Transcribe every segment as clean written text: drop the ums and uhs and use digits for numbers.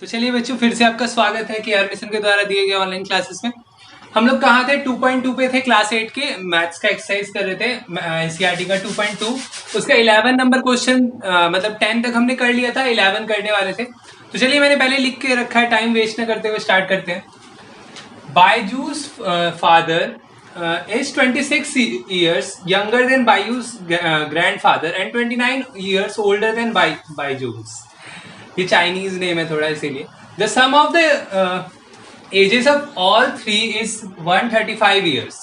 तो चलिए बच्चों, फिर से आपका स्वागत है केआर मिशन के द्वारा दिए गए ऑनलाइन क्लासेस में। हम लोग कहाँ थे? 2.2 पे थे, क्लास 8 के मैथ्स का एक्सरसाइज कर रहे थे, एनसीईआरटी का 2.2। उसका 11 नंबर क्वेश्चन, मतलब 10 तक हमने कर लिया था, 11 करने वाले थे। तो चलिए मैंने पहले लिख के रखा है, टाइम वेस्ट न करते हुए स्टार्ट करते हैं। बायजू's father is 26 years younger than Bayu's grandfather and 29 years older than Byju's. ये चाइनीज नेम है थोड़ा, इसीलिए। The sum of the ages of all three is 135 years.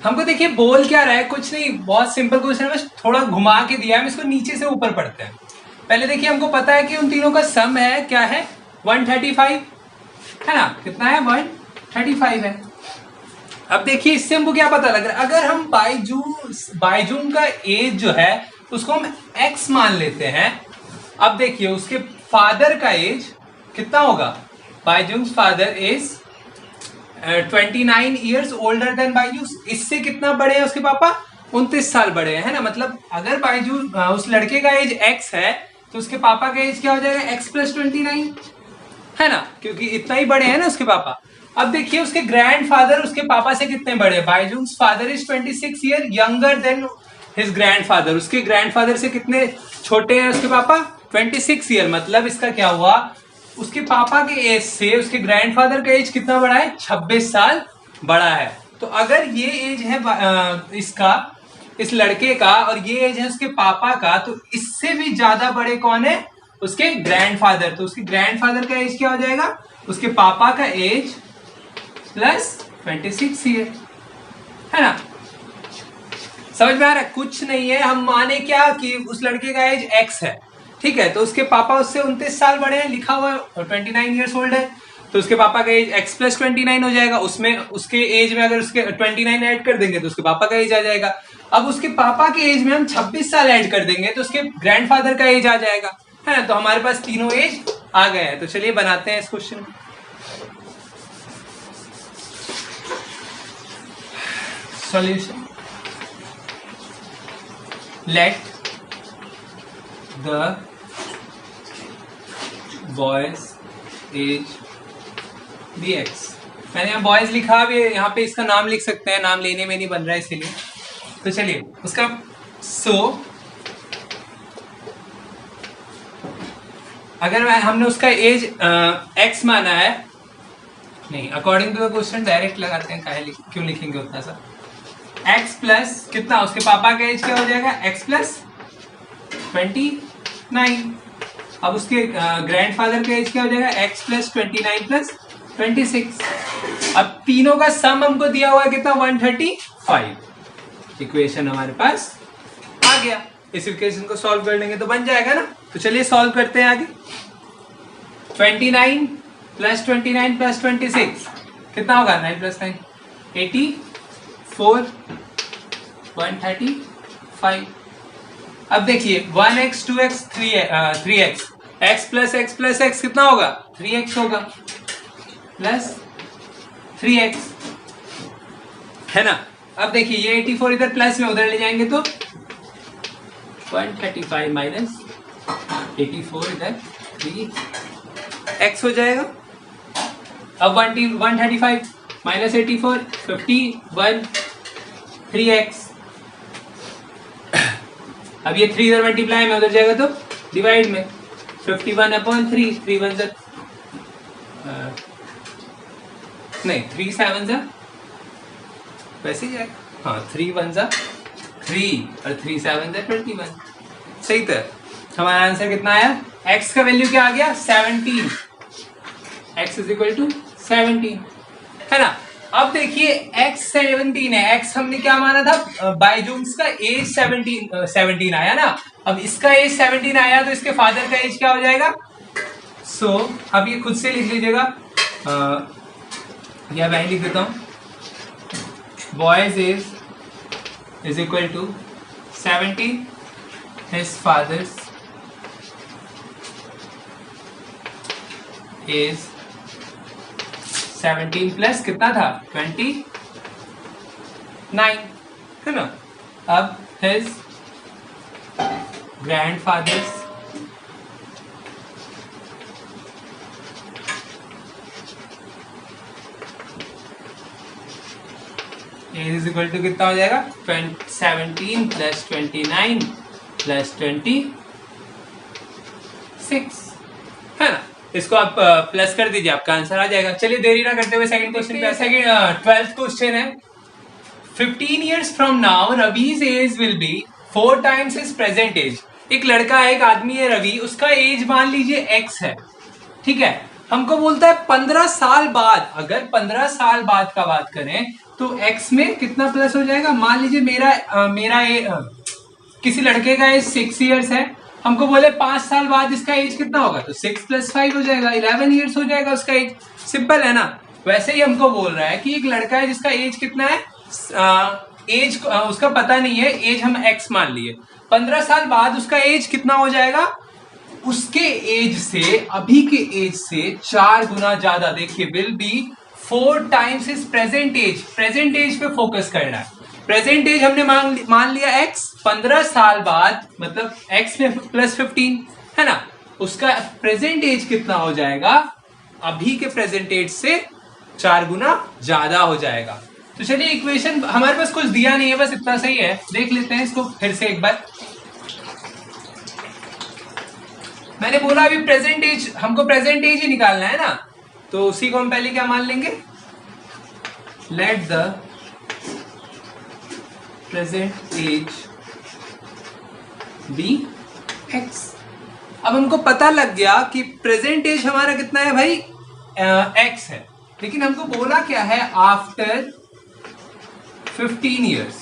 हमको देखिए बोल क्या रहा है, कुछ नहीं, बहुत सिंपल क्वेश्चन है, बस थोड़ा घुमा के दिया है। हम इसको नीचे से ऊपर पढ़ते हैं। पहले देखिए, हमको पता है कि उन तीनों का सम है, क्या है? 135 है ना। कितना है? 135 है। अब देखिए, इससे हमको क्या पता लग रहा है? अगर हम बायजून का एज जो है उसको हम x मान लेते हैं। अब देखिए, उसके फादर का एज कितना होगा? Byju's father is 29 years older than Byju's. इससे कितना बड़े हैं उसके पापा? 29 साल बड़े हैं, है ना। मतलब अगर बायजूस उस लड़के का एज x है तो उसके पापा का एज क्या हो जाएगा? x + 29, है ना, क्योंकि इतना ही बड़े हैं ना उसके पापा। अब देखिए, उसके ग्रैंडफादर उसके पापा से कितने बड़े? Byju's father is 26 year younger than his grandfather. उसके ग्रैंडफादर से कितने छोटे हैं उसके पापा? 26 ईयर। मतलब इसका क्या हुआ? उसके पापा के एज से उसके ग्रैंडफादर का एज कितना बड़ा है? 26 साल बड़ा है। तो अगर ये एज है इसका, इस लड़के का, और ये एज है उसके पापा का, तो इससे भी ज्यादा बड़े कौन है? उसके ग्रैंडफादर। तो उसके ग्रैंडफादर का एज क्या हो जाएगा? उसके पापा का एज प्लस 26 ईयर, है ना। समझ में आ रहा है? कुछ नहीं है, हम माने क्या कि उस लड़के का एज x है, ठीक है। तो उसके पापा उससे 29 साल बड़े हैं, लिखा हुआ है, और 29 ईयर्स ओल्ड है। तो उसके पापा का एज x + 29 हो जाएगा। उसमें उसके एज में अगर उसके 29 ऐड कर देंगे तो उसके पापा का एज आ जाएगा। अब उसके पापा के एज में हम 26 साल ऐड कर देंगे तो उसके ग्रैंडफादर का एज आ जाएगा, है ना। तो हमारे पास तीनों एज आ गए हैं। तो चलिए बनाते हैं इस क्वेश्चन में। Solution. Let the boy's age be x। मैंने यहाँ बॉयज लिखा, अब यहाँ पे इसका नाम लिख सकते हैं, नाम लेने में नहीं बन रहा है इसीलिए। तो चलिए उसका अगर हमने उसका एज x माना है, नहीं, according to the question direct लगाते हैं, क्यों लिखेंगे उतना सा? x प्लस कितना? उसके पापा का एज क्या हो जाएगा? x + 29। अब उसके ग्रैंडफादर का एज क्या हो जाएगा? x + 29 + 26। अब तीनों का सम हमको दिया हुआ है कितना? 135। इक्वेशन हमारे पास आ गया। इस इक्वेशन को सॉल्व कर लेंगे तो बन जाएगा ना। तो चलिए सॉल्व करते हैं आगे। 29 + 29 + 26 कितना होगा? 9 + 9 84, 135। अब देखिए 1x 2x 3x, x + x + x कितना होगा? 3x होगा, प्लस 3x, है ना। अब देखिए ये 84 इधर प्लस में, उधर ले जाएंगे तो 135 - 84 इधर 3x हो जाएगा। अब 135 - 84 51, 3x। अब ये 3 इधर मल्टीप्लाई में, उधर जाएगा तो डिवाइड में, 51/3, 3 1 जा, नहीं 3 7 जा, वैसे ही जाएगा। हाँ, 3 1 जा 3 और 3 7 जा 21। सही। तो हमारा आंसर कितना आया? x का वैल्यू क्या आ गया? 17। x = 17, है ना। अब देखिए x 17 है। x हमने क्या माना था? बायजूस का एज 17 आया ना। अब इसका एज 17 आया तो इसके फादर का एज क्या हो जाएगा? अब ये खुद से लिख लीजिएगा, या मैं लिख देता हूं। Boy's age = 17, his father's age 17 plus कितना था? 29, है ना। अब his grandfather's age is equal to कितना हो जाएगा 17 प्लस 29 प्लस 26 है ना। इसको आप प्लस कर दीजिए, आपका आंसर आ जाएगा। चलिए देरी ना करते हुए सेकंड क्वेश्चन पे। सेकंड 12th क्वेश्चन है 15 years from now Ravi's age will be 4 times his present age। एक लड़का है, एक आदमी है रवि, उसका एज मान लीजिए x है, ठीक है। हमको बोलता है 15 साल बाद, अगर 15 साल बाद का बात करें तो x में कितना प्लस हो जाएगा। मान लीजिए किसी लड़के का एज 6 years है, हमको बोले 5 साल बाद इसका एज कितना होगा, तो 6 + 5 हो जाएगा, 11 years हो जाएगा उसका एज। सिंपल है ना। वैसे ही हमको बोल रहा है कि एक लड़का है जिसका एज कितना है, एज उसका पता नहीं है, एज हम x मान लिए। 15 साल बाद उसका एज कितना हो जाएगा, उसके एज से, अभी के एज से 4 गुना ज्यादा। देखिए will be 4 times his present age। Present age पे फोकस करना है। प्रेजेंट एज हमने मान लिया x, 15 साल बाद मतलब x में प्लस 15 है ना, उसका प्रेजेंट एज कितना हो जाएगा, अभी के प्रेजेंट एज से 4 गुना ज्यादा हो जाएगा। तो चलिए इक्वेशन, हमारे पास कुछ दिया नहीं है, बस इतना सही है, देख लेते हैं इसको फिर से एक बार। मैंने बोला अभी प्रेजेंट एज, हमको प्रेजेंट एज ही निकालना है ना, तो उसी को हम पहले क्या मान लेंगे, let the present age be x। अब हमको पता लग गया कि प्रेजेंट एज हमारा कितना है भाई, x है, लेकिन हमको बोला क्या है, आफ्टर 15 years,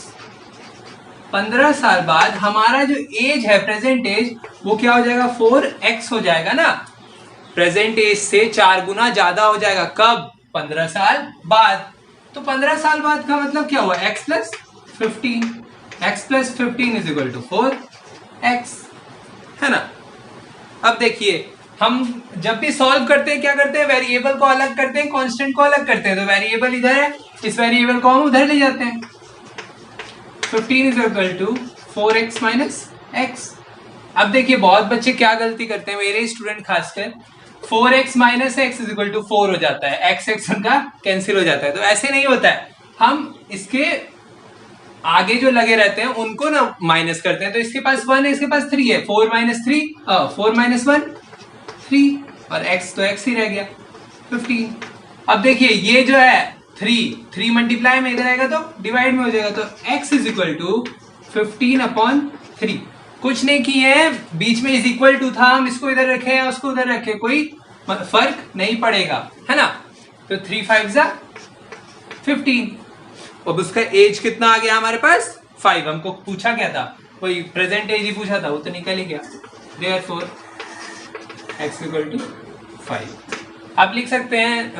15 साल बाद हमारा जो एज है प्रेजेंट एज, वो क्या हो जाएगा, 4x हो जाएगा ना। प्रेजेंट एज से 4 गुना ज्यादा हो जाएगा, कब, 15 साल बाद। तो 15 साल बाद का मतलब क्या हुआ, x + 15, x + 15 is equal to 4x है ना। अब देखिए हम जब भी सॉल्व करते हैं क्या करते हैं, वेरिएबल को अलग करते हैं, कांस्टेंट को अलग करते हैं। तो वेरिएबल इधर है, इस वेरिएबल को हम उधर ले जाते हैं। 15 is equal to 4x - x। अब देखिए बहुत बच्चे क्या गलती करते हैं, मेरे स्टूडेंट खासकर, 4x - x is equal to 4 हो जाता है, x उनका कैंसिल हो जाता है। तो ऐसे नहीं होता है, हम इसके आगे जो लगे रहते हैं उनको ना माइनस करते हैं। तो इसके पास 1 है, इसके पास 3 है, 4 - 1 3, और x तो x ही रह गया 15। अब देखिए ये जो है 3 मल्टीप्लाई में इधर आएगा तो डिवाइड में हो जाएगा, तो x इज इक्वल टू 15/3। कुछ नहीं किए हैं, बीच में इज इक्वल टू था, हम इसको इधर रखे या उसको उधर रखे, कोई फर्क नहीं पड़ेगा, है ना। तो 3 × 5 = 15। अब उसका एज कितना आ गया हमारे पास, 5। हमको पूछा क्या था, कोई प्रेजेंट एज ही पूछा था, वो तो निकल ही गया। Therefore x = 5। आप लिख सकते हैं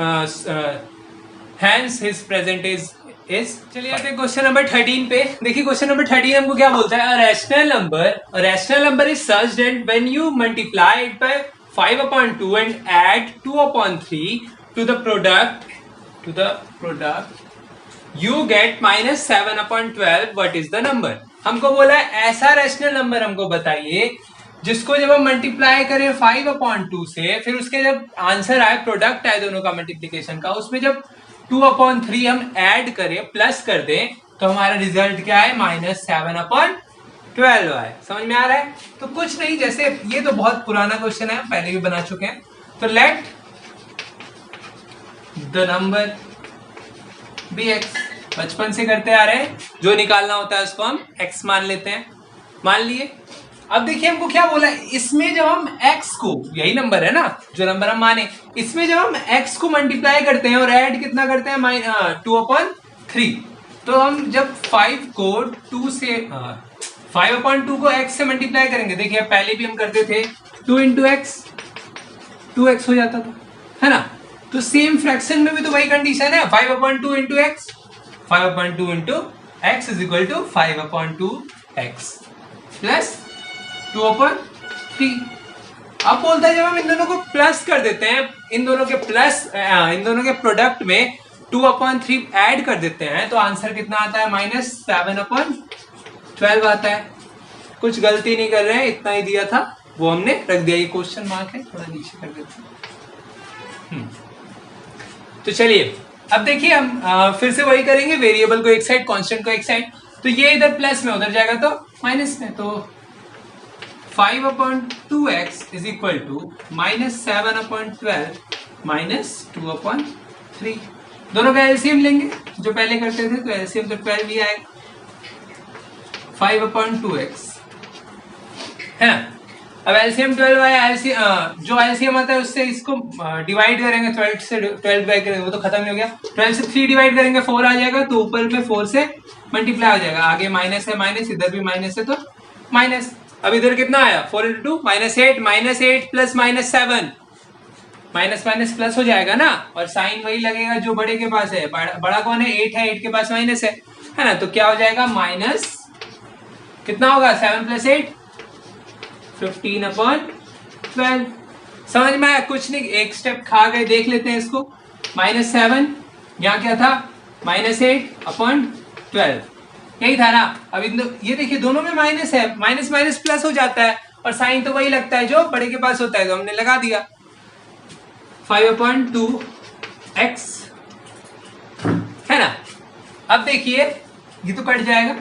hence his present age is। चलिए आते हैं क्वेश्चन नंबर 13 पे। देखिए क्वेश्चन नंबर 13 हमको क्या बोलता है, a rational number is such that when you multiply it by 5/2 and add 2/3 to the product you get -7/12। what is the number। हमको बोला है ऐसा रैशनल नंबर हमको बताइए जिसको जब हम मल्टीप्लाई करें 5/2 से, फिर उसके जब आंसर आए, प्रोडक्ट आए दोनों का मल्टीप्लीकेशन का, उसमें जब 2/3 हम ऐड करें, प्लस कर दें, तो हमारा रिजल्ट क्या है, -7/12 आए। समझ में आ रहा है। तो कुछ नहीं, जैसे ये तो बहुत पुराना क्वेश्चन है, पहले भी बना चुके हैं। तो let the number be x, बचपन से करते आ रहे हैं, जो निकालना होता है उसको हम x मान लेते हैं, मान लिए। अब देखिए हमको क्या बोला है, इसमें जब हम x को, यही नंबर है ना जो नंबर हम माने, इसमें जब हम x को मल्टीप्लाई करते हैं और ऐड कितना करते हैं, 2/3, तो हम जब 5/2 को x से मल्टीप्लाई करेंगे, देखिए पहले भी हम करते थे 2 × x, 2x हो जाता था, है ना। तो सेम फ्रैक्शन में भी तो वही कंडीशन है, 5/2 × x, 5/2 × x is equal to 5/2x plus 2/3। अब बोलता है जब हम इन दोनों को प्लस कर देते हैं, इन दोनों के प्रोडक्ट में 2/3 ऐड कर देते हैं, तो आंसर कितना आता है, -7/12 आता है। कुछ गलती नहीं कर रहे हैं, इतना ही दिया था, वो हमने रख दिया। ये क्वेश्चन मार्क है, थोड़ा नीचे कर देते हैं। तो चलिए अब देखिए हम फिर से वही करेंगे, वेरिएबल को एक साइड, कांस्टेंट को एक साइड। तो ये इधर प्लस में, उधर जाएगा तो माइनस में। तो 5/2x इज इक्वल टू -7/12 -2/3। दोनों का एलसीएम लेंगे जो पहले करते थे, तो एलसीएम तो 12 ही आएगा। 5/2x है ना। अब एलसीएम 12 आया, जो एलसीएम आता है उससे इसको डिवाइड करेंगे, 12 से 12 डिवाइड करेंगे, वो तो खत्म ही हो गया। 12 से 3 डिवाइड करेंगे 4 आ जाएगा, तो ऊपर में 4 से मल्टीप्लाई हो जाएगा। आगे माइनस है माइनस, इधर भी माइनस है तो माइनस। अब इधर कितना आया 4 × 2 -8 प्लस -7, माइनस माइनस प्लस हो जाएगा ना, और साइन वही लगेगा जो बड़े के पास है। बड़ा कौन है, 8 है, 8 के पास माइनस है ना। तो क्या हो जाएगा माइनस कितना होगा 7 + 8 15/12। समझ में आया? कुछ नहीं, एक स्टेप खा गए, देख लेते हैं इसको। -7 यहाँ क्या था -8/12, यही था ना। अब ये देखिए दोनों में माइनस है, माइनस माइनस प्लस हो जाता है, और साइन तो वही लगता है जो बड़े के पास होता है, तो हमने लगा दिया 5/2x है ना। अब देखिए ये तो कट जाएगा,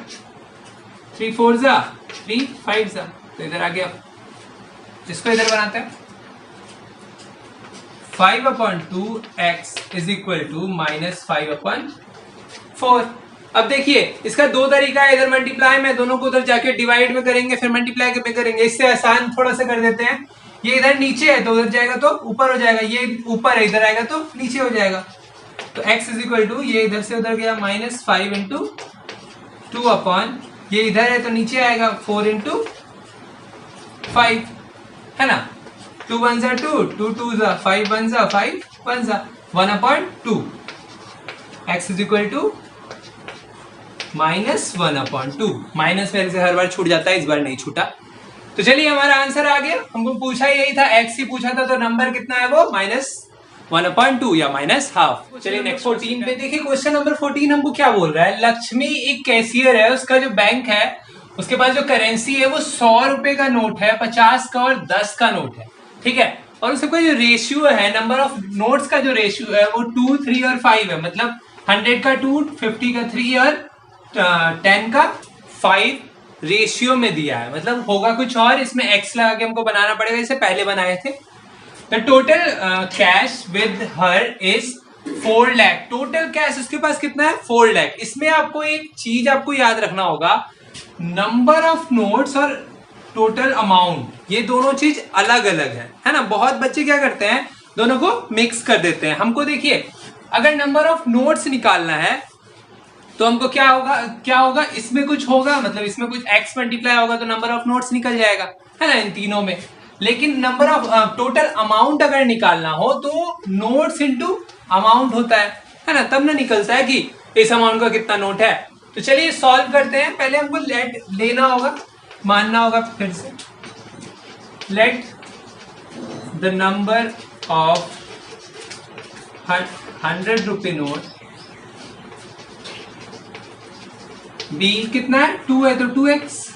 3 4 जा 3 5 जा, तो इधर आ गया। इसको इधर बनाते हैं, 5/2x इज इक्वल टू -5/4। अब देखिए इसका दो तरीका है, इधर मल्टीप्लाई में, दोनों को उधर जाके डिवाइड में करेंगे, फिर मल्टीप्लाई में करेंगे। इससे आसान थोड़ा सा कर देते हैं। ये इधर नीचे है तो उधर जाएगा तो ऊपर हो जाएगा, ये ऊपर है इधर आएगा तो नीचे हो जाएगा। तो x इज इक्वल टू, ये इधर से उधर गया -5 × 2 ये इधर है तो नीचे आएगा 4 × 5 है ना। 2 × 1 = 2, 2 × 2 = 5 × 1 = 5 1 = 1/2। x is equal to -1/2। Minus मेरे से हर बार छूट जाता है, इस बार नहीं छूटा। तो चलिए हमारा आंसर आ गया। हमको पूछा यही था, x ही पूछा था, तो नंबर कितना है वो -1/2 या -½ चलिए नेक्स्ट 14 पे देखिए। क्वेश्चन नंबर 14 हमको क्या बोल रहा है, लक्ष्मी एक कैशियर है, उसका जो बैंक है उसके पास जो करेंसी है वो 100 रुपए का नोट है, 50 का और 10 का नोट है, ठीक है। और उसका जो रेशियो है, नंबर ऑफ नोट्स का जो रेशियो है वो 2 3 और 5 है। मतलब 100 का 2, 50 का 3 और 10 का 5 रेशियो में दिया है। मतलब होगा कुछ और, इसमें x लगा के हमको बनाना पड़ेगा, इसे पहले बनाए थे। The total cash with her is 4 lakh. Total cash उसके पास कितना है 4 लाख। इसमें आपको एक चीज आपको याद रखना होगा, नंबर ऑफ नोट्स और टोटल अमाउंट, ये दोनों चीज अलग अलग है ना। बहुत बच्चे क्या करते हैं, दोनों को मिक्स कर देते हैं। हमको देखिए अगर नंबर ऑफ नोट्स निकालना है तो हमको क्या होगा, इसमें कुछ होगा, मतलब इसमें कुछ x मल्टीप्लाई होगा तो नंबर ऑफ नोट्स निकल जाएगा, है ना, इन तीनों में। लेकिन नंबर ऑफ टोटल अमाउंट अगर निकालना हो तो नोट्स इनटू अमाउंट होता है ना, तब ना निकलता है कि इस अमाउंट का कितना नोट है। तो चलिए सॉल्व करते हैं। पहले हमको लेना होगा, मानना होगा फिर से, लेट द नंबर ऑफ 100 रुपये नोट बी कितना है 2 है तो 2x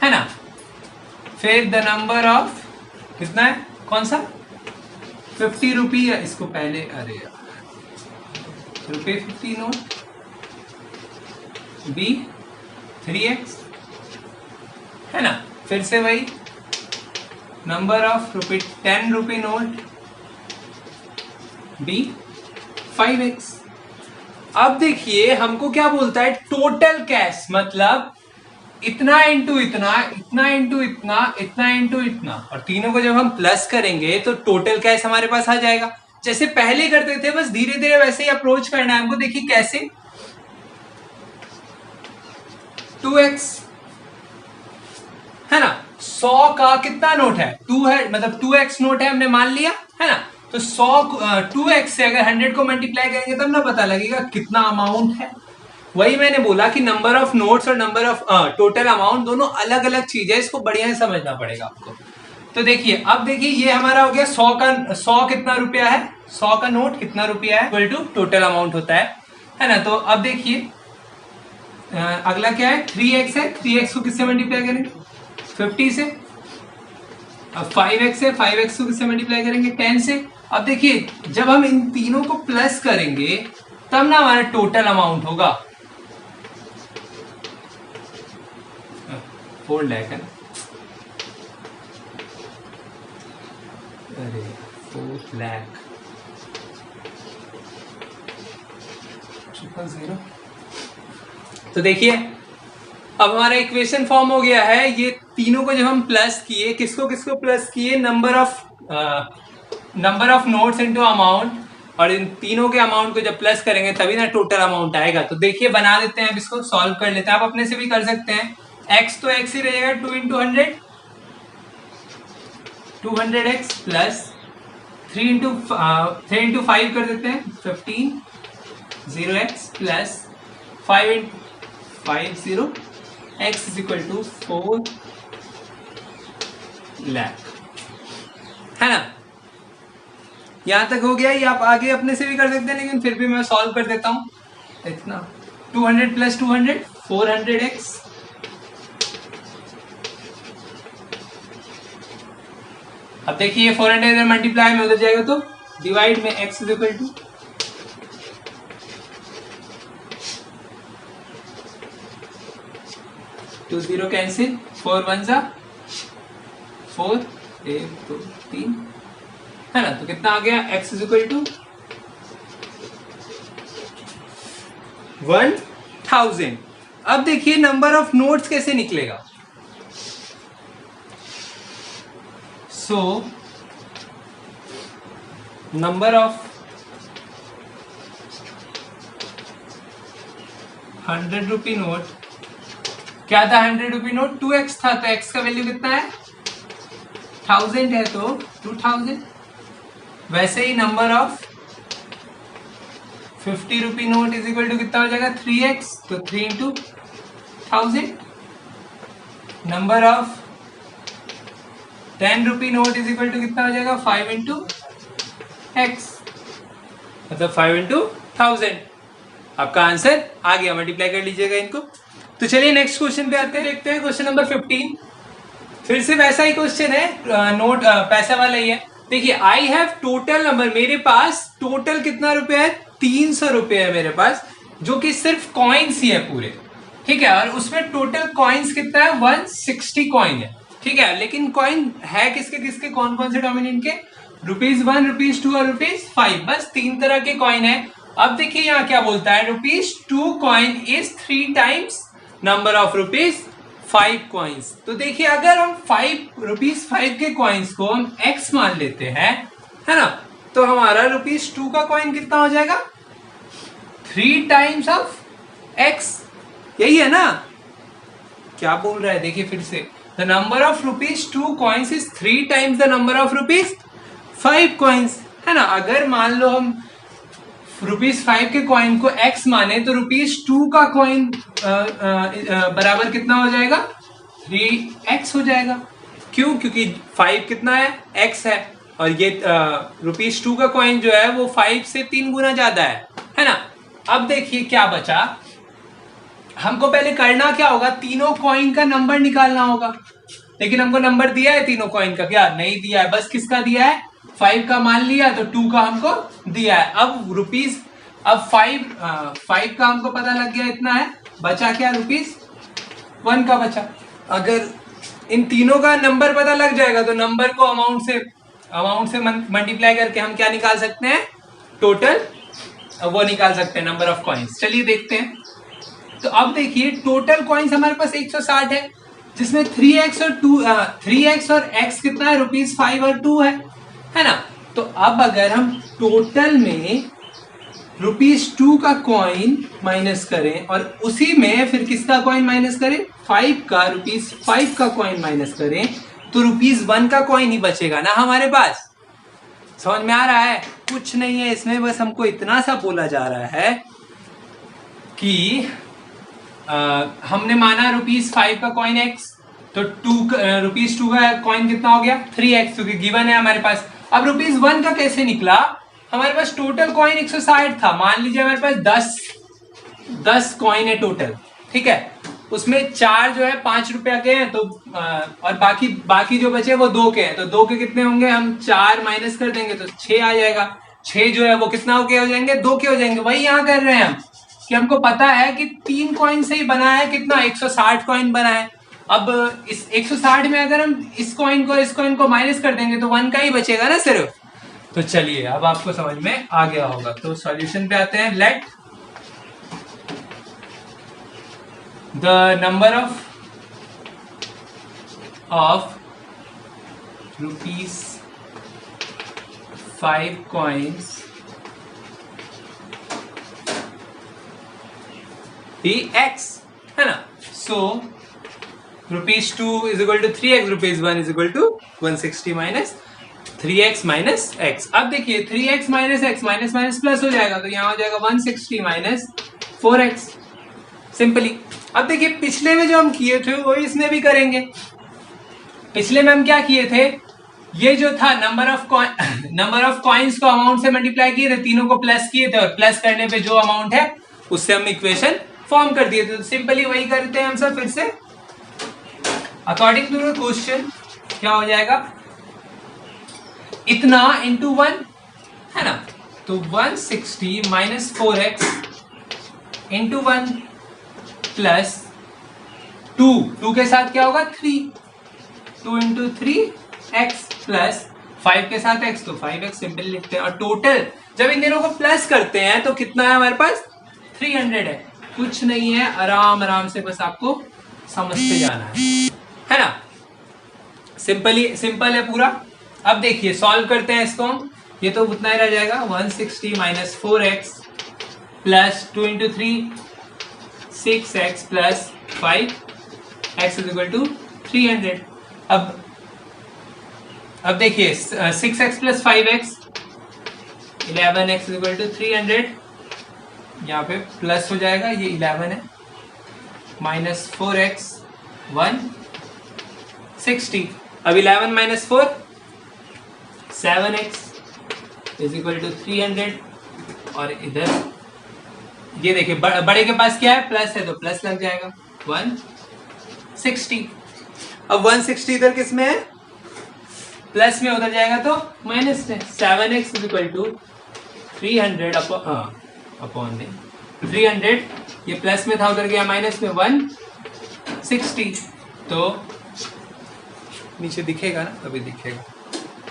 है ना। फिर द नंबर ऑफ कितना है, कौन सा 50 रुपये, इसको पहले, अरे यार ₹50 नोट बी 3x है ना। फिर से वही नंबर ऑफ 10 रुपये नोट बी 5x। अब देखिए हमको क्या बोलता है, टोटल कैश, मतलब इतना इंटू इतना, इतना इंटू इतना, इतना इंटू इतना, और तीनों को जब हम प्लस करेंगे तो टोटल कैश हमारे पास आ जाएगा। जैसे पहले करते थे, बस धीरे धीरे वैसे ही अप्रोच करना है हमको। देखिए कैसे, 2x है ना। 100 का कितना नोट है 2 है, मतलब 2x नोट है, हमने मान लिया है ना। तो 2x से अगर 100 को मल्टीप्लाई करेंगे तब ना पता लगेगा कितना अमाउंट है। वही मैंने बोला कि नंबर ऑफ नोट्स और नंबर ऑफ टोटल अमाउंट दोनों अलग अलग चीज है, इसको बढ़िया से समझना पड़ेगा आपको। तो देखिए अब देखिए ये हमारा हो गया 100 कितना रुपया है, 100 का नोट कितना रुपया है इक्वल टू टोटल अमाउंट होता है ना। तो अब देखिए अगला क्या है, 3x है, 3x को किससे मल्टीप्लाई करेंगे 50 से। अब 5x है, 5x को किससे मल्टीप्लाई करेंगे 10 से। अब देखिए जब हम इन तीनों को प्लस करेंगे तब ना हमारा टोटल अमाउंट होगा 4 लाख है ना, अरे 4 लाख 000। तो देखिए अब हमारा इक्वेशन फॉर्म हो गया है। ये तीनों को जब हम प्लस किए, किसको किसको प्लस किए, number of notes into amount, और इन तीनों के अमाउंट को जब प्लस करेंगे तभी ना टोटल अमाउंट आएगा। तो देखिए बना देते हैं, अब इसको सॉल्व कर लेते हैं। आप अपने से भी कर सकते हैं। x तो x ही रहेगा, 2 इंटू 100 200x प्लस 3 इंटू 5 कर देते हैं 15 0x plus 50 x is equal to 4 lakh, है ना। यहां तक हो गया। ये आप आगे अपने से भी कर सकते हैं, लेकिन फिर भी मैं सॉल्व कर देता हूं। इतना 200 प्लस 200 400x अब देखिए 400 इधर मल्टीप्लाई में उधर जाएगा तो डिवाइड में x is equal to 2 0 cancel, 4 1 जा 4 1 2 3, है ना। तो कितना आ गया, x इज इक्वल टू 1000। अब देखिए नंबर ऑफ नोट्स कैसे निकलेगा। So number of 100 rupee note क्या था, 100 रुपी नोट 2x था, तो x का वैल्यू कितना है 1000 है, तो 2000। वैसे ही number of 50 rupee note is equal to कितना हो जाएगा 3x, तो 3 into 1000। Number of 10 rupee note is equal to कितना हो जाएगा 5 इंटू x, मतलब 5 इंटू 1000। आपका आंसर आ गया, मल्टीप्लाई कर लीजिएगा इनको। तो चलिए नेक्स्ट क्वेश्चन पे आते हैं, देखते हैं क्वेश्चन नंबर 15। फिर से वैसा ही क्वेश्चन है, नोट पैसा वाला ही है। देखिए आई हैव टोटल नंबर, मेरे पास टोटल कितना रुपया है 300 रुपये है मेरे पास, जो कि सिर्फ कॉइन्स ही है पूरे, ठीक है। और उसमें टोटल कॉइन्स कितना है 160 कॉइन है, ठीक है। लेकिन कॉइन है किसके किसके, कौन कौन से डोमिनेंट के, ₹1, ₹2 और ₹5, बस 3 तरह के कॉइन है। अब देखिए यहाँ क्या बोलता है, ₹2 coin is 3 times number of ₹5 coins. तो देखिए अगर हम ₹5 के कॉइन्स को हम x मान लेते हैं, है ना, तो हमारा ₹2 का कॉइन कितना हो जाएगा 3 टाइम्स ऑफ x, यही है ना। क्या बोल रहा है देखिए फिर से, the number of ₹2 coins is 3 times the number of ₹5 coins, है ना। अगर मान लो हम ₹5 के कॉइन को x माने तो ₹2 का कॉइन बराबर कितना हो जाएगा 3x हो जाएगा। क्यों, क्योंकि 5 कितना है x है, और ये ₹2 का कॉइन जो है वो 5 से 3 गुना ज्यादा है ना। अब देखिए क्या बचा, हमको पहले करना क्या होगा, तीनों कॉइन का नंबर निकालना होगा। लेकिन हमको नंबर दिया है तीनों कॉइन का, क्या नहीं दिया है, बस किसका दिया है 5 का मान लिया, तो 2 का हमको दिया है। अब 5 का हमको पता लग गया इतना है, बचा क्या ₹1 का बचा। अगर इन तीनों का नंबर पता लग जाएगा तो नंबर को अमाउंट से मल्टीप्लाई करके हम क्या निकाल सकते हैं, टोटल वो निकाल सकते हैं, नंबर ऑफ कॉइन्स। चलिए देखते हैं। तो अब देखिए टोटल कॉइन्स हमारे पास 160 है, जिसमें 3x और x कितना है ₹5 और 2 है ना। तो अब अगर हम टोटल में ₹2 का कॉइन माइनस करें और उसी में फिर किसका कॉइन माइनस करें, ₹5 का कॉइन माइनस करें, तो ₹1 का कॉइन ही बचेगा ना हमारे पास। समझ में आ रहा है, कुछ नहीं है इसमें, बस हमको इतना सा बोला जा रहा है कि हमने माना ₹5 का कॉइन x, तो ₹2 का कॉइन कितना हो गया 3x, क्योंकि गिवन है हमारे पास। अब ₹1 का कैसे निकला, हमारे पास टोटल कॉइन 160 था, मान लीजिए हमारे पास 10 कॉइन है टोटल, ठीक है। उसमें 4 जो है 5 रुपया के हैं, तो और बाकी जो बचे वो 2 के हैं, तो 2 के कितने होंगे, हम 4 माइनस कर देंगे तो 6 आ जाएगा। 6 जो है वो कितना हो जाएंगे, 2 के हो जाएंगे। वही यहाँ कर रहे हैं हम कि हमको पता है कि 3 कॉइन से ही बना है, कितना 160 कॉइन बना है। अब इस 160 में अगर हम इस कॉइन को माइनस कर देंगे तो 1 का ही बचेगा ना सिर्फ। तो चलिए अब आपको समझ में आ गया होगा, तो सॉल्यूशन पे आते हैं। Late the number of ₹5 coins be x, है ना। सो ₹2 is equal to 3x, ₹1 is equal to 160 minus 3x minus x। अब देखिए 3x minus x minus minus plus हो जाएगा, तो यहाँ हो जाएगा 160 minus 4x, सिंपली। अब देखिए पिछले में जो हम किए थे वो इसमें भी करेंगे। पिछले में हम क्या किए थे, ये जो था नंबर ऑफ कॉइन्स को अमाउंट से मल्टीप्लाई किए थे, तीनों को प्लस किए थे और प्लस करने पे जो अमाउंट है उससे हम इक्वेशन फॉर्म कर दिए थे। तो सिंपली वही करते हैं हम सब फिर से। अकॉर्डिंग टू द क्वेश्चन क्या हो जाएगा, इतना इंटू 1, है ना। तो 160 माइनस 4x इंटू 1 प्लस 2 के साथ क्या होगा 3, 2 इंटू 3x प्लस 5 के साथ x, तो 5x सिंपल लिखते हैं। और टोटल जब इन दोनों को प्लस करते हैं तो कितना है हमारे पास, 300 है। कुछ नहीं है, आराम आराम से बस आपको समझते जाना है ना। सिंपल है पूरा। अब देखिए सॉल्व करते हैं इसको हम, ये तो उतना ही रह जाएगा 160 minus 4x plus 2 into 3 6x plus 5x is equal to 300। अब देखिए 6x plus 5x 11x is equal to 300, यहाँ पे प्लस हो जाएगा, ये 11 है, माइनस 4x 160। अब 11 minus 4 7x is equal to 300, और इधर ये देखिए बड़े के पास क्या है, प्लस है, तो प्लस लग जाएगा 160। अब 160 इधर किस में है, प्लस में, उधर जाएगा तो माइनस में। 7x is equal to 300 upon 300, ये प्लस में था उधर गया माइनस में 160, तो नीचे दिखेगा ना, अभी दिखेगा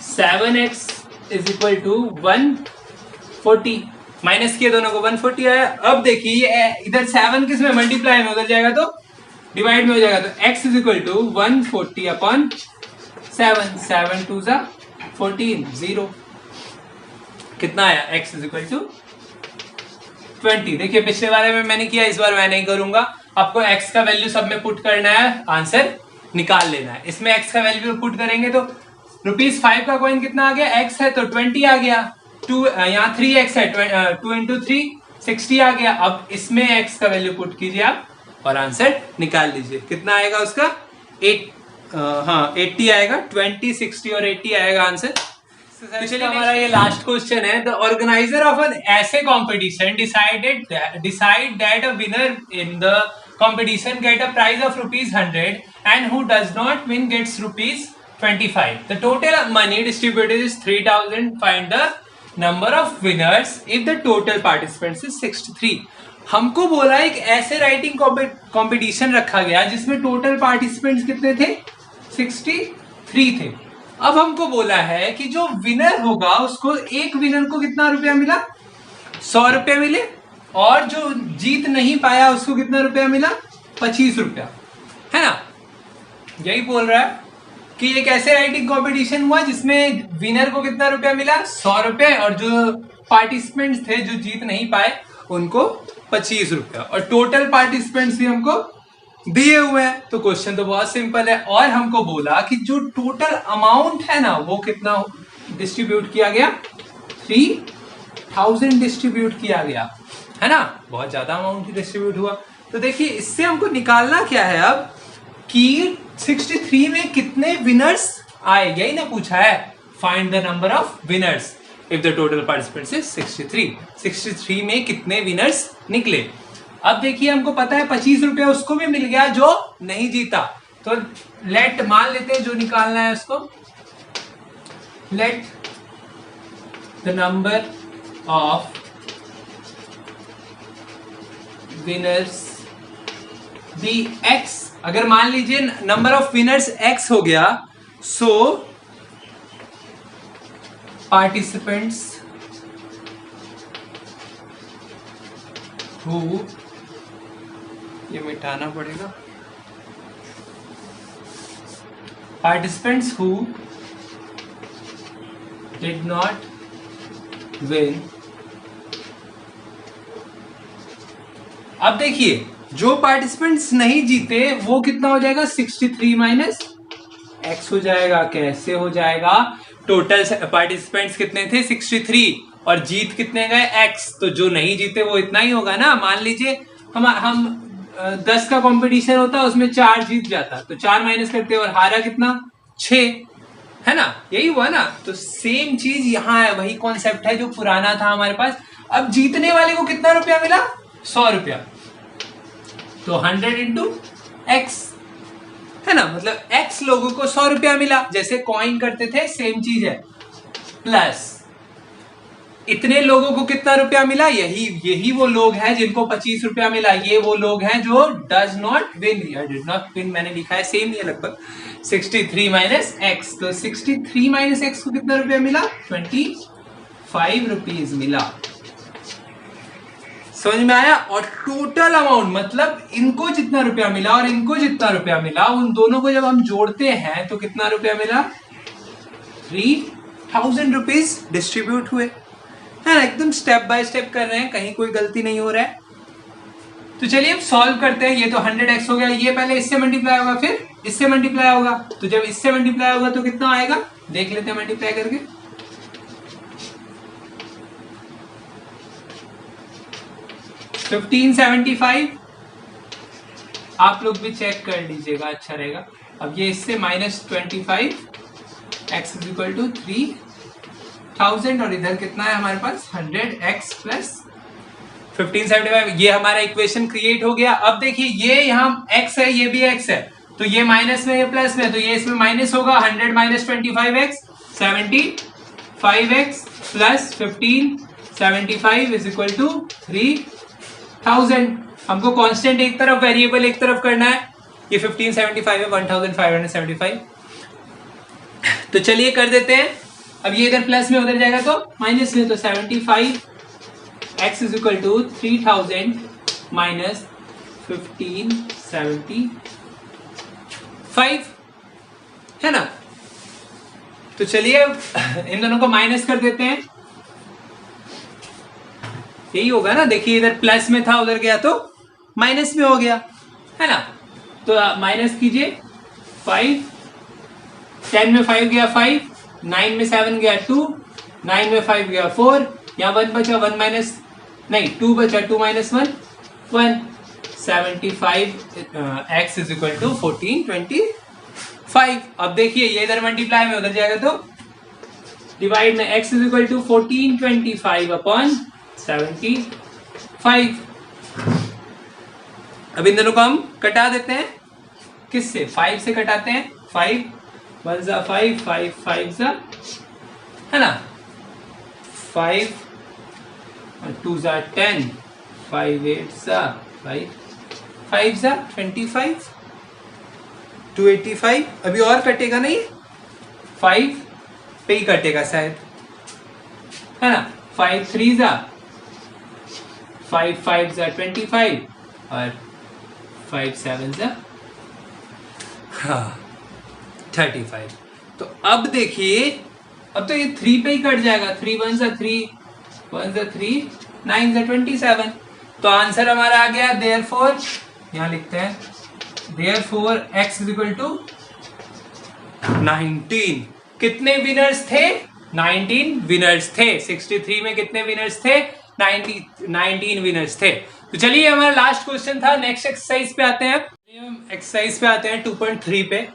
7x is equal to 140, minus किए दोनों को 140 आया। अब देखिए इधर 7 किस में मल्टीप्लाई में, उधर जाएगा तो डिवाइड में हो जाएगा, तो x is equal to 140 upon 7, 7 2 जा 14, 0 कितना आया, x इज इक्वल टू 20। देखिए पिछले बारे में मैंने किया, इस बार मैं नहीं करूंगा। आपको x का वैल्यू सब में पुट करना है, आंसर निकाल लेना है। इसमें x का वैल्यू पुट करेंगे तो ₹5 का कॉइन कितना आ गया, x है तो 20 आ गया, 2 यहाँ 3x है, 2 इंटू 3 60 आ गया। अब इसमें x का वैल्यू पुट कीजिए आप और आंसर निकाल लीजिए, कितना आएगा उसका 80 आएगा, 20 60 और 80 आएगा आंसर। तो चलिए हमारा ये लास्ट क्वेश्चन है, द ऑर्गेनाइजर ऑफ एन ऐसे competition decide that a winner in the competition get a prize of ₹100 and who does not win gets ₹25. The total money distributed is 3000. Find the number of winners if the total participants is 63. हमको बोला एक ऐसे writing competition रखा गया जिसमें total participants कितने थे, 63 थे। अब हमको बोला है कि जो विनर होगा उसको, एक विनर को कितना रुपया मिला, 100 रुपया मिले, और जो जीत नहीं पाया उसको कितना रुपया मिला, 25 रुपया, है ना। यही बोल रहा है कि एक ऐसे राइटिंग कंपटीशन हुआ जिसमें विनर को कितना रुपया मिला, 100 रुपये, और जो पार्टिसिपेंट्स थे जो जीत नहीं पाए उनको 25 रुपया, और टोटल पार्टिसिपेंट्स भी हमको दिए हुए हैं। तो क्वेश्चन तो बहुत सिंपल है, और हमको बोला कि जो टोटल अमाउंट है ना वो कितना डिस्ट्रीब्यूट किया गया, 3000 डिस्ट्रीब्यूट किया गया, है ना। बहुत ज्यादा अमाउंट डिस्ट्रीब्यूट हुआ। तो देखिए इससे हमको निकालना क्या है अब, कि 63 में कितने विनर्स आए, यही ना पूछा है। Find the number of winners if the total participants is 63 में कितने विनर्स निकले। अब देखिए हमको पता है 25 रुपया उसको भी मिल गया जो नहीं जीता, तो लेट मान लेते हैं जो निकालना है उसको, let the number of winners be x. अगर मान लीजिए नंबर ऑफ विनर्स एक्स हो गया, सो पार्टिसिपेंट्स हु, ये मिटाना पड़ेगा, participants who did not win. अब देखिए जो पार्टिसिपेंट्स नहीं जीते वो कितना हो जाएगा, 63 माइनस एक्स हो जाएगा। कैसे हो जाएगा, टोटल पार्टिसिपेंट्स कितने थे 63 और जीत कितने गए x, तो जो नहीं जीते वो इतना ही होगा ना। मान लीजिए हम 10 का कंपटीशन होता उसमें 4 जीत जाता तो 4 माइनस करते और हारा कितना 6, है ना, यही हुआ ना। तो सेम चीज यहाँ है, वही कॉन्सेप्ट है जो पुराना था हमारे पास। अब जीतने वाले को कितना रुपया मिला, 100 रुपया, तो 100 इंटू एक्स, है ना, मतलब x लोगों को 100 रुपया मिला, जैसे कॉइन करते थे सेम चीज है। प्लस इतने लोगों को कितना रुपया मिला, यही वो लोग हैं जिनको 25 रुपया मिला, ये वो लोग हैं जो डज नॉट विन या डिड नॉट विन, मैंने लिखा है सेम ही है लगभग। 63 माइनस एक्स, तो 63 माइनस एक्स को कितना रुपया मिला, 25 रुपीज मिला। समझ में आया। और टोटल अमाउंट मतलब इनको जितना रुपया मिला और इनको जितना रुपया मिला, उन दोनों को जब हम जोड़ते हैं तो कितना रुपया मिला, 3000 रुपीज डिस्ट्रीब्यूट हुए, है ना। एकदम स्टेप बाय स्टेप कर रहे हैं, कहीं कोई गलती नहीं हो रहा है। तो चलिए अब सॉल्व करते हैं। ये तो 100x हो गया, ये पहले इससे मल्टीप्लाई होगा फिर इससे मल्टीप्लाई होगा, तो जब इससे मल्टीप्लाई होगा तो कितना आएगा, देख लेते हैं मल्टीप्लाई करके। 1575, आप लोग भी चेक कर लीजिएगा, अच्छा रहेगा। अब ये इससे -25, x इज इक्वल टू 3000 और इधर कितना है हमारे पास 100x प्लस 1575, ये हमारा इक्वेशन क्रिएट हो गया। अब देखिए ये यहाँ x है, ये भी x है, तो ये माइनस में ये प्लस में, तो ये इसमें माइनस होगा। 100 minus 25x 75x plus 1575 is equal to 3000। हमको कांस्टेंट एक तरफ, वेरिएबल एक तरफ करना है। ये 1575 है, 1575। तो चलिए कर देते हैं। अब ये इधर प्लस में उधर जाएगा तो माइनस में, तो 75x is equal to 3000 minus 1575, है ना। तो चलिए इन दोनों को माइनस कर देते हैं, यही होगा ना। देखिए इधर प्लस में था, उधर गया तो माइनस में हो गया, है ना। तो माइनस कीजिए, 5, 10 में 5 गया 5, 9 में 7 गया 2, 9 में 5 गया 4, यहाँ 1 बचा, 1 माइनस नहीं 2 बचा, 2 minus 1 1, 75x is equal to 1425। अब देखिए ये इधर मल्टीप्लाई में उधर जाएगा तो डिवाइड में, x is equal to 1425 upon 75। अब इन दोनों को हम कटा देते हैं, किससे, 5 से कटाते हैं। 5 1 जा 5, 5 5 जा, है ना, 5 2 जा 10, 5 8 जा 5, 5 जा 25, 285। अभी और कटेगा नहीं, 5 पे ही कटेगा शायद, है ना। 5 3 जा 5, 5 जा 25 और 5 7 जा 35। तो अब देखिए, अब तो ये 3 पे ही कट जाएगा। 3 1 जा 3, 1 जा 3, 9 जा 27। तो आंसर हमारा आ गया, देयरफॉर यहाँ लिखते हैं, therefore x is equal to 19। कितने विनर्स थे, 19 विनर्स थे। 63 में कितने विनर्स थे, 19 विनर्स थे। तो चलिए हमारा लास्ट क्वेश्चन था। नेक्स्ट एक्सरसाइज पे आते हैं, एक्सरसाइज पे आते हैं 2.3 पे।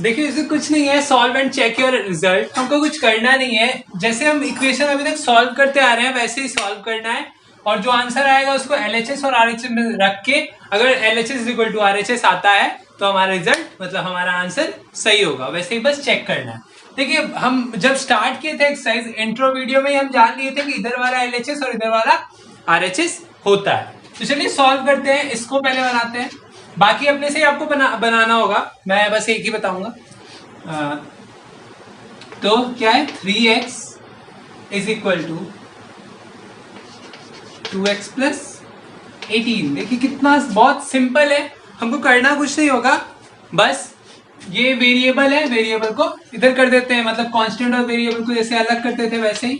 देखिए इसमें कुछ नहीं है, solve and check your result. हमको कुछ करना नहीं है, जैसे हम इक्वेशन अभी तक सॉल्व करते आ रहे हैं वैसे ही सॉल्व करना है और जो आंसर आएगा उसको LHS और RHS में रख के अगर LHS is equal to RHS आता है तो हमारा रिजल्ट मतलब हमारा आंसर सही होगा। वैसे ही बस चेक करना है। देखिए हम जब स्टार्ट किए थे एक्सरसाइज इंट्रो वीडियो में हम जान लिए थे कि इधर वाला LHS और इधर वाला RHS होता है। तो चलिए सॉल्व करते हैं, इसको पहले बनाते हैं, बाकी अपने से ही आपको बनाना होगा, मैं बस एक ही बताऊंगा। तो क्या है 3x is equal to 2x plus 18। देखिए कितना बहुत सिंपल है, हमको करना कुछ नहीं होगा, बस ये वेरिएबल है, वेरिएबल को इधर कर देते हैं, मतलब कांस्टेंट और वेरिएबल को जैसे अलग करते थे वैसे ही।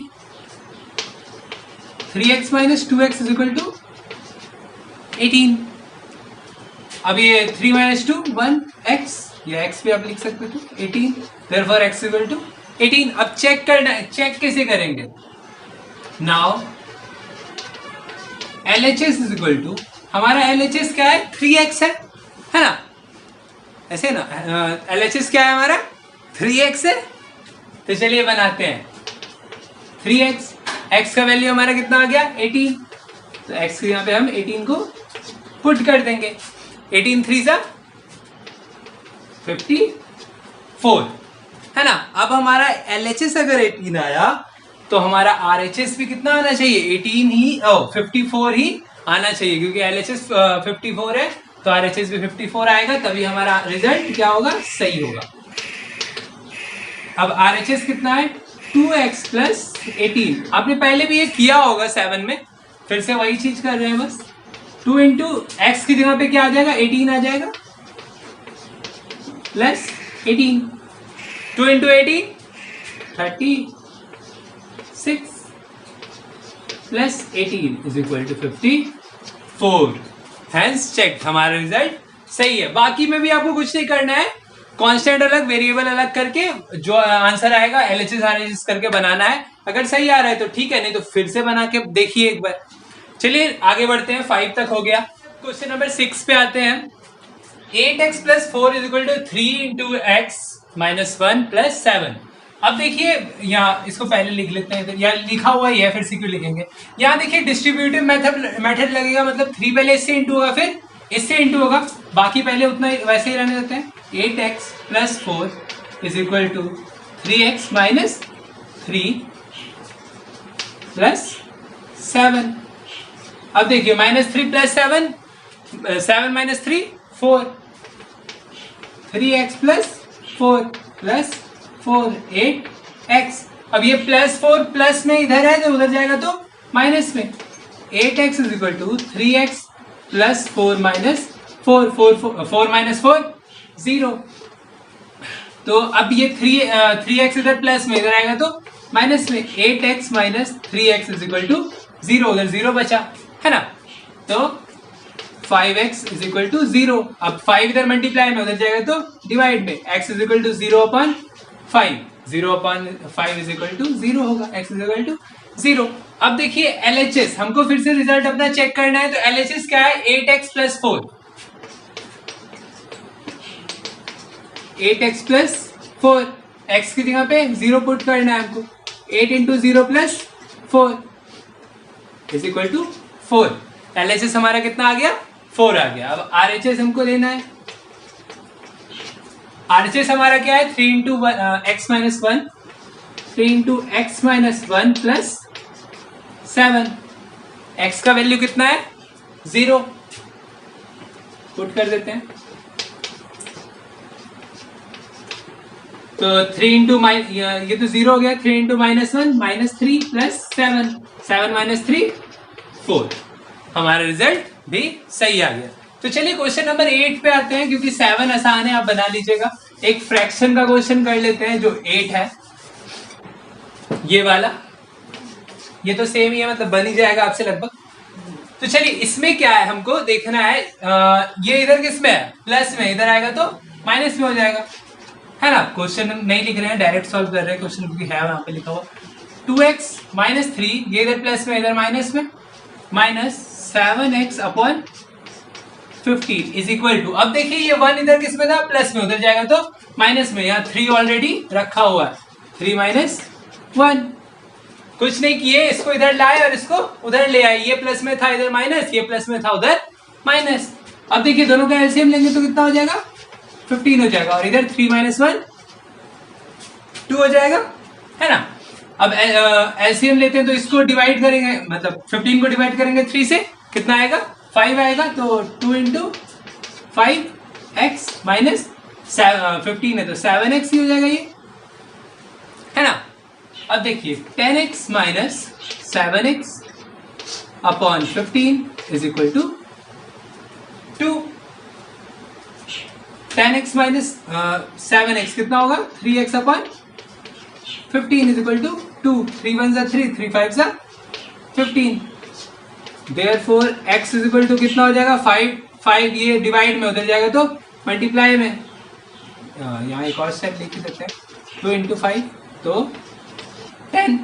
3x minus 2x is equal to 18। अब ये 3 माइनस 2 1x, या x भी आप लिख सकते थे 18, देयरफॉर x इक्वल टू 18। अब चेक करना है, चेक कैसे करेंगे? Now LHS is equal to, हमारा LHS क्या है 3x है ना, ऐसे ना, LHS क्या है हमारा 3x है। तो चलिए बनाते हैं 3x, x का वैल्यू हमारा कितना आ गया 18, तो x के यहाँ पे हम 18 को पुट कर देंगे। 18 3 सा 54 है ना। अब हमारा LHS अगर 18 आया तो हमारा RHS भी कितना आना चाहिए 18 ही, 54 ही आना चाहिए, क्योंकि LHS 54 है तो RHS भी 54 आएगा, तभी हमारा रिजल्ट क्या होगा सही होगा। अब RHS कितना है 2x प्लस 18। आपने पहले भी ये किया होगा 7 में, फिर से वही चीज कर रहे हैं बस। 2 इंटू एक्स की जगह पे क्या आ जाएगा 18 आ जाएगा plus 18। 2 into 18 36 plus 18 is equal to 54। Hence check, हमारा रिजल्ट सही है। बाकी में भी आपको कुछ नहीं करना है, कांस्टेंट अलग वेरिएबल अलग करके जो आंसर आएगा LHS RHS करके बनाना है। अगर सही आ रहा है तो ठीक है, नहीं तो फिर से बना के देखिए एक बार। चलिए आगे बढ़ते हैं, 5 तक हो गया। क्वेश्चन नंबर 6 पे आते हैं। 8x plus 4 is equal to 3 into x minus 1 plus 7। अब देखिए यहाँ इसको पहले लिख लेते हैं, या लिखा हुआ ही है फिर से क्यों लिखेंगे। यहाँ देखिए डिस्ट्रीब्यूटिव मेथड लगेगा, मतलब 3 पहले इससे इंटू होगा फिर इससे इंटू होगा, बाकी पहले उतना वैसे ही रहने देते हैं। 8x plus 4 is equal to 3x minus 3 plus 7। अब देखिए -3 plus 7, 7 minus 3 4, 3x plus 4 plus 4 8x। अब ये प्लस 4 प्लस में इधर है तो उधर जाएगा तो माइनस में। 8x is equal to 3x plus 4 minus 4, 4 minus 4 0। तो अब ये 3x इधर प्लस में इधर आएगा तो माइनस में। 8x minus 3x is equal to 0, उधर 0 बचा है ना, तो 5x इज इक्वल टू 0। अब 5 इधर मल्टीप्लाई में उधर जाएगा तो डिवाइड में। x is equal to 0 upon 5, 0 upon 5 is equal to 0 होगा, x इज इक्वल टू 0। अब देखिए LHS, हमको फिर से रिजल्ट अपना चेक करना है, तो LHS क्या है 8x plus 4, 8x plus 4, x की जगह पे 0 पुट करना है हमको। 8 into 0 plus 4 is equal to 4। LHS हमारा कितना आ गया 4 आ गया। अब RHS हमको लेना है। RHS हमारा क्या है 3 into x minus 1, 3 into x minus 1 plus 7। x का वैल्यू कितना है 0, पुट कर देते हैं। तो 3 इंटू ये तो 0 हो गया, 3 into minus 1 minus 3 plus 7, 7 minus 3 4। हमारा रिजल्ट भी सही आ गया। तो चलिए क्वेश्चन नंबर 8 पे आते हैं, क्योंकि 7 आसान है, आप बना लीजिएगा। एक फ्रैक्शन का क्वेश्चन कर लेते हैं जो 8 है, ये वाला, ये तो सेम ही है, मतलब बन ही जाएगा आपसे लगभग। तो चलिए इसमें क्या है हमको देखना है, ये इधर किस में है प्लस में, इधर आएगा तो माइनस में हो जाएगा, है ना। क्वेश्चन नहीं लिख रहे हैं, डायरेक्ट सॉल्व कर रहे हैं क्वेश्चन, क्योंकि है वहां पे लिखा हुआ 2x माइनस 3, ये इधर प्लस में इधर माइनस में, minus 7x upon 15 is equal to. अब देखिए ये 1 इधर किस में था प्लस में, उधर जाएगा तो माइनस में। यहाँ 3 ऑलरेडी रखा हुआ है, 3 माइनस 1 कुछ नहीं किए, इसको इधर लाए और इसको उधर ले आए, ये प्लस में था इधर माइनस, ये प्लस में था उधर माइनस। अब देखिए दोनों का एलसीएम लेंगे तो कितना हो जाएगा 15 हो जाएगा, और इधर 3 - 1 2 हो जाएगा, है ना। अब एलसीएम लेते हैं तो इसको डिवाइड करेंगे, मतलब 15 को डिवाइड करेंगे 3 से, कितना आएगा 5 आएगा, तो 2 × 5x माइनस 15 है तो 7x ही हो जाएगा ये, है ना। अब देखिए 10x minus 7x upon 15 is equal to 2। 10x minus 7x कितना होगा 3x upon 15 is equal to 2। 3 1 3, 3 5 15। Therefore x is equal to कितना हो जाएगा 5 ये डिवाइड में उधर जाएगा तो मल्टीप्लाई में, यहाँ एक और स्टेप लिख सकते हैं 2 × 5 तो 10।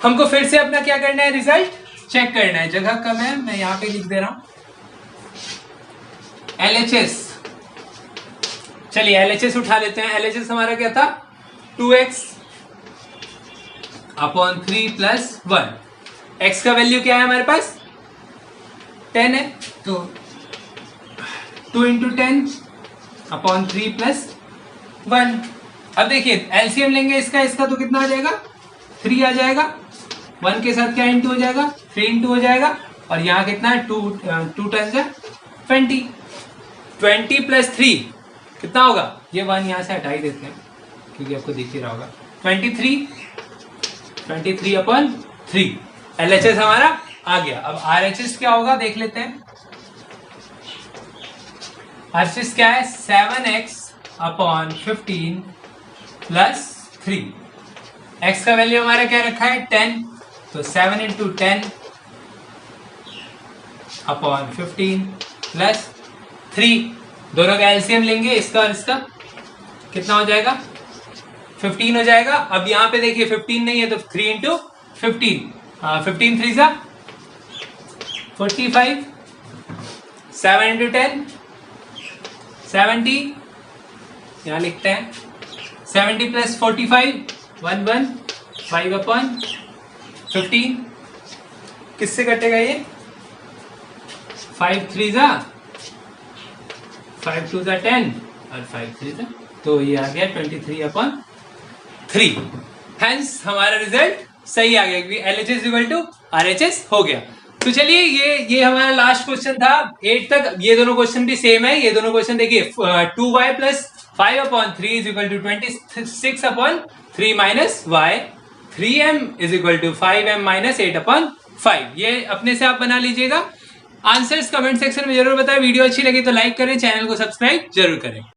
हमको फिर से अपना क्या करना है, रिजल्ट चेक करना है, जगह कम है मैं यहाँ पे लिख दे रहा हूं LHS। चलिए LHS उठा लेते हैं। LHS हमारा क्या था 2x अपॉन 3 + 1। x का वैल्यू क्या है हमारे पास 10 है, तो 2 × 10 अपॉन 3 + 1। अब देखिए एलसीएम लेंगे इसका तो कितना आ जाएगा 3 आ जाएगा, 1 के साथ क्या इंटू हो जाएगा 3 × हो जाएगा, और यहाँ कितना है 2 × 20। 20 + 3 कितना होगा, ये 1 यहाँ से हटा ही देते हैं क्योंकि आपको दिख ही रहा होगा 23 अपॉन 3। LHS हमारा आ गया। अब RHS क्या होगा देख लेते हैं। RHS क्या है 7x अपॉन 15 + 3। x का वैल्यू हमारा क्या रखा है 10, तो 7 × 10 अपॉन 15 + 3। दोनों का एलसीएम लेंगे, इसका और इसका कितना हो जाएगा 15 हो जाएगा। अब यहाँ पे देखिए 15 नहीं है तो 3 × 15, 15 3 = 45, 7 × 10 70, यहाँ लिखते हैं 70 + 45 5 अपॉन 15। किससे कटेगा ये 5 3 = 5 2 = 10 और 5 3 = तो ये आ गया 23 अपॉन 3। हेंस हमारा रिजल्ट सही आ गया क्योंकि LHS = RHS हो गया। तो चलिए ये हमारा लास्ट क्वेश्चन था 8 तक। ये दोनों क्वेश्चन भी सेम है। ये दोनों क्वेश्चन देखिए 2y + 5 upon 3 = 26 upon 3 - y, 3m = 5m - 8 upon 5। ये अपने से आप बना लीजिएगा। आंसर्स कमेंट सेक्शन में जरूर बताएं। वीडियो अच्छी लगी तो लाइक करें, चैनल को सब्सक्राइब जरूर करें।